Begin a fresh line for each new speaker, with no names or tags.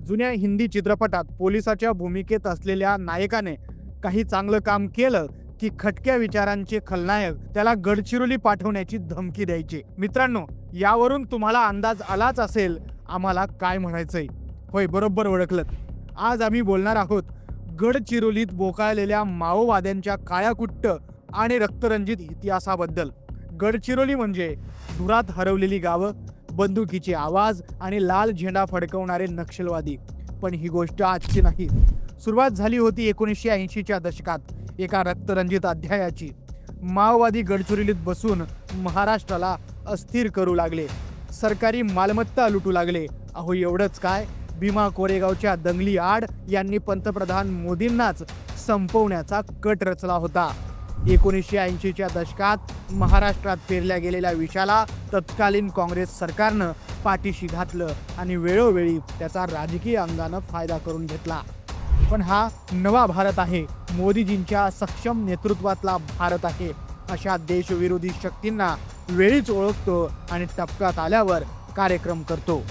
जुन्या हिंदी चित्रपटात पोलिसाच्या भूमिकेत असलेल्या नायकाने काही चांगलं काम केलं की खटक्या विचारांचे खलनायक त्याला गडचिरोली पाठवण्याची धमकी द्यायचे। मित्रांनो, यावरून तुम्हाला अंदाज आलाच असेल आम्हाला काय म्हणायचंय। होय, बरोबर ओळखलं। आज आम्ही बोलणार आहोत गडचिरोलीत बोकाळलेल्या माओवाद्यांच्या काळ्याकुट्ट आणि रक्तरंजित इतिहासाबद्दल। गडचिरोली म्हणजे धुरात हरवलेली गावं, बंदुकीचे आवाज आणि लाल झेंडा फडकवणारे नक्षलवादी। पण ही गोष्ट आजची नाही। सुरुवात झाली होती 1980च्या दशकात एका रक्तरंजित अध्यायाची। माओवादी गडचिरोलीत बसून महाराष्ट्राला अस्थिर करू लागले, सरकारी मालमत्ता लुटू लागले। अहो, एवढंच काय, भीमा कोरेगावच्या दंगली आड यांनी पंतप्रधान मोदींनाच संपवण्याचा कट रचला होता। 1980च्या दशकात महाराष्ट्रात पेरल्या गेलेल्या विषाला तत्कालीन काँग्रेस सरकारनं पाठीशी घातलं आणि वेळोवेळी त्याचा राजकीय अंगानं फायदा करून घेतला। पण हा नवा भारत आहे, मोदीजींच्या सक्षम नेतृत्वातला भारत आहे। अशा देशविरोधी शक्तींना वेळीच ओळखतो आणि टपकात आल्यावर कार्यक्रम करतो।